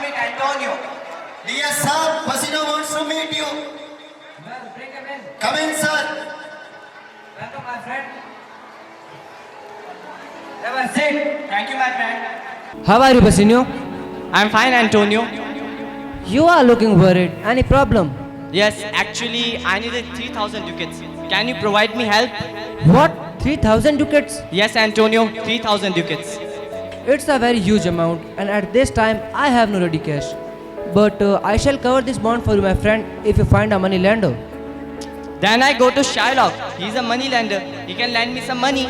meet Antonio. Dear sir, Basino wants to meet you. Well, bring him in. Come in, sir. Welcome, my friend. Have a seat. Thank you, my friend. How are you, Basino? I'm fine, Antonio. You are looking worried. Any problem? Yes, actually, I needed 3,000 ducats. Can you provide me help? What? 3,000 ducats? Yes, Antonio, 3,000 ducats. It's a very huge amount, and at this time, I have no ready cash. But I shall cover this bond for you, my friend, if you find a money lender. Then I go to Shylock. He's a money lender. He can lend me some money.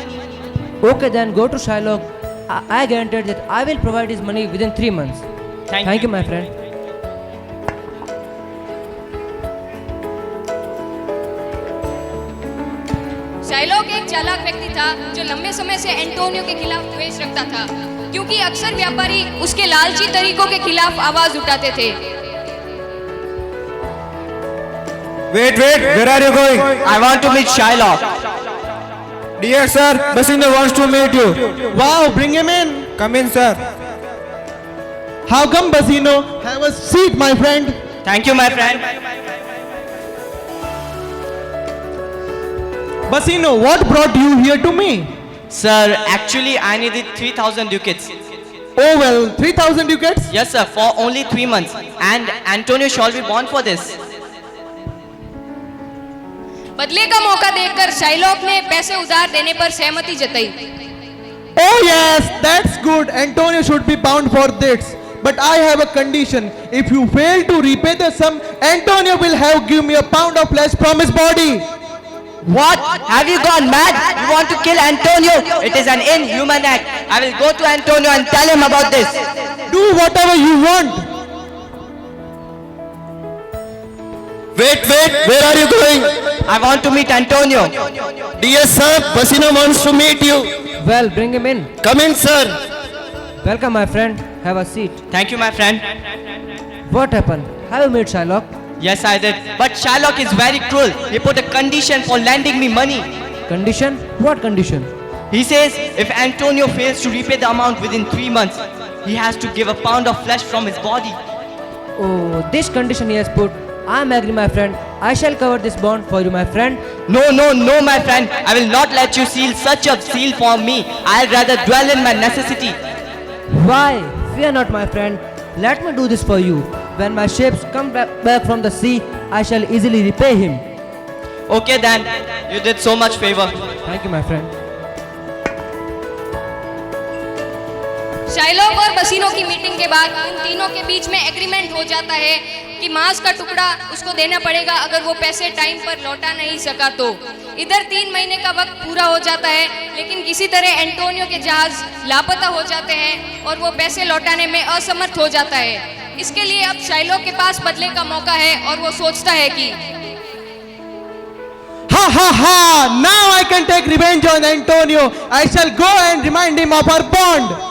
Okay, then go to Shylock. I guarantee that I will provide his money within 3 months. Thank you, my friend. Shylock एक चालाक व्यक्ति था जो लंबे समय से Antonio के खिलाफ द्वेष रखता था, क्योंकि अक्सर व्यापारी उसके लालची तरीकों के खिलाफ आवाज उठाते थे। Wait, where are you going? I want to meet Shylock. Dear sir, Basino wants to meet you. Wow, bring him in. Come in, sir. How come, Basino? Have a seat, my friend. Thank you, my friend. Basino, what brought you here to me? Sir, actually, I needed 3,000 ducats. Oh well, 3,000 ducats? Yes, sir, for only 3 months. And Antonio shall be born for this. बदले का मौका देखकर Shylock ने पैसे उधार देने पर सहमति जताई। Oh yes, that's good. Antonio should be bound for this. But I have a condition. If you fail to repay the sum, Antonio will have give me a pound of flesh from his body. What? Have you gone mad? You want to kill Antonio? It is an inhuman act. I will go to Antonio and tell him about this. Do whatever you want. Wait, where are you going? I want to meet Antonio. Dear sir, Basino wants to meet you. Well, bring him in. Come in, sir. Welcome, my friend. Have a seat. Thank you, my friend. What happened? Have you met Shylock? Yes, I did. But Shylock is very cruel. He put a condition for lending me money. Condition? What condition? He says if Antonio fails to repay the amount within 3 months, he has to give a pound of flesh from his body. Oh, this condition he has put. I am agree, my friend. I shall cover this bond for you, my friend. No, my friend. I will not let you seal such a seal for me. I'll rather dwell in my necessity. Why? Fear not, my friend. Let me do this for you. When my ships come back from the sea, I shall easily repay him. Okay then. You did so much favor. Thank you, my friend. Shylock और बसीनो की meeting के बाद उन तीनों के बीच में agreement हो जाता है कि मांस का टुकड़ा उसको देना पड़ेगा अगर वो पैसे टाइम पर लौटा नहीं सका तो। इधर 3 महीने का वक्त पूरा हो जाता है, लेकिन किसी तरह एंटोनियो के जहाज लापता हो जाते हैं और वो पैसे लौटाने में असमर्थ हो जाता है। इसके लिए अब शाइलॉक के पास बदले का मौका है और वो सोचता है कि Ha! Now I can take revenge on Antonio. I shall go and remind him of our bond.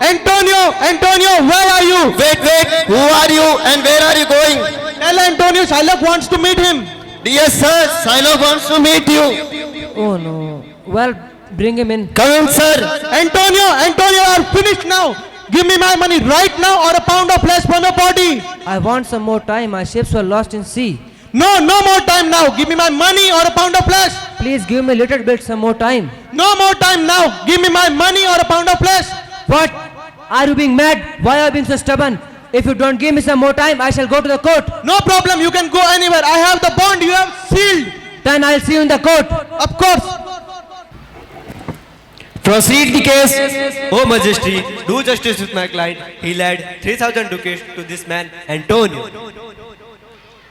Antonio, where are you? Wait, who are you and where are you going? Tell Antonio Shylock wants to meet him. Dear sir, Shylock wants to meet you. Oh no. Well, bring him in. Come in, sir. Antonio, you are finished now. Give me my money right now or a pound of flesh from your body. I want some more time. My ships were lost in sea. No more time now. Give me my money or a pound of flesh. Please give me a little bit some more time. No more time now. Give me my money or a pound of flesh. What? Are you being mad? Why are you being so stubborn? If you don't give me some more time, I shall go to the court. No problem. You can go anywhere. I have the bond you have sealed. Then I'll see you in the court. Of course. Proceed the case. Oh Majesty, do justice with my client. He lent 3,000 ducats to this man Antonio.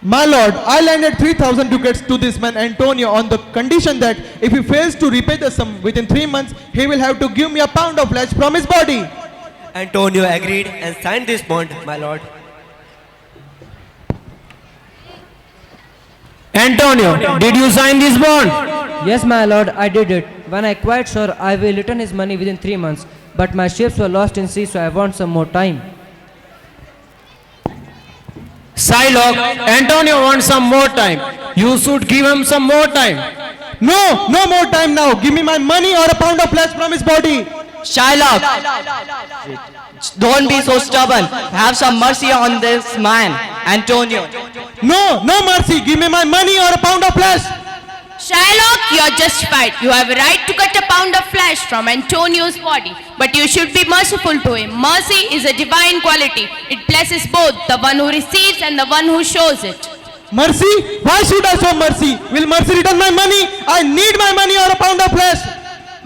My lord, I lended 3,000 ducats to this man Antonio on the condition that if he fails to repay the sum within 3 months, he will have to give me a pound of flesh from his body. Antonio agreed and signed this bond, my lord. Antonio, did you sign this bond? Yes, my lord, I did it. When I quite sure I will return his money within 3 months. But my ships were lost in sea, so I want some more time. Shylock, Antonio wants some more time. You should give him some more time. No more time now. Give me my money or a pound of flesh from his body. Shylock! Don't be so stubborn. Have some mercy on this man, Antonio. No, no mercy. Give me my money or a pound of flesh. Shylock, you are justified. You have a right to cut a pound of flesh from Antonio's body, but you should be merciful to him. Mercy is a divine quality. It blesses both the one who receives and the one who shows it. Mercy? Why should I show mercy? Will mercy return my money? I need my money or a pound of flesh.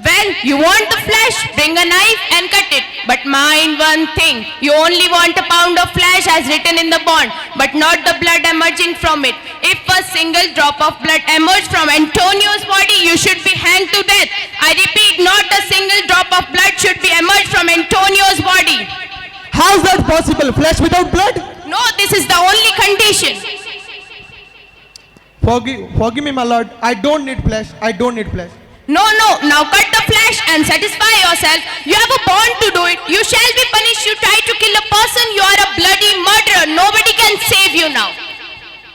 Well, you want the flesh, bring a knife and cut it. But mind one thing, you only want a pound of flesh as written in the bond, but not the blood emerging from it. If a single drop of blood emerged from Antonio's body, you should be hanged to death. I repeat, not a single drop of blood should be emerged from Antonio's body. How is that possible? Flesh without blood? No, this is the only condition. Forgive me, my lord. I don't need flesh. I don't need flesh. No, now cut the flesh and satisfy yourself. You have a bond to do it. You shall be punished. You try to kill a person, you are a bloody murderer. Nobody can save you now.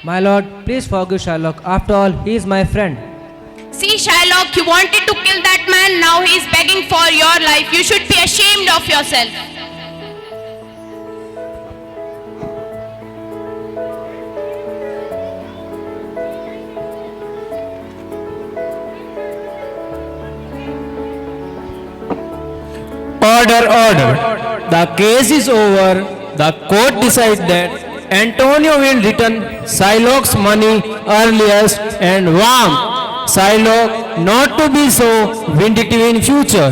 My lord, please forgive Shylock. After all, he is my friend. See, Shylock, you wanted to kill that man. Now he is begging for your life. You should be ashamed of yourself. Order, order. The case is over. The court decides that Antonio will return Shylock's money earliest and warn Shylock not to be so vindictive in future.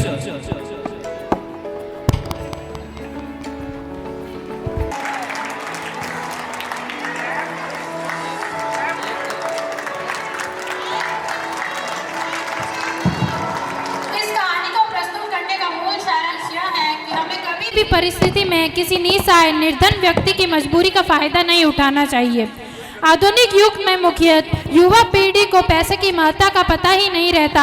इस कहानी को प्रस्तुत करने का मूल सारांश यह है कि हमें कभी भी परिस्थिति में किसी निसहाय निर्धन व्यक्ति की मजबूरी का फायदा नहीं उठाना चाहिए। आधुनिक युग में मुख्यतः युवा पीढ़ी को पैसे की महत्ता का पता ही नहीं रहता।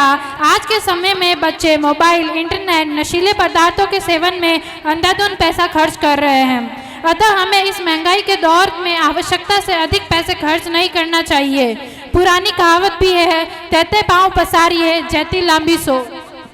आज के समय में बच्चे मोबाइल, इंटरनेट, नशीले पदार्थों के सेवन में अंधाधुंध पैसा खर्च कर रहे हैं। अतः हमें इस महंगाई के दौर में आवश्यकता से अधिक पैसे खर्च नहीं करना चाहिए। पुरानी कहावत भी है, तैते पाँव पसारिए जैती लांबी सो।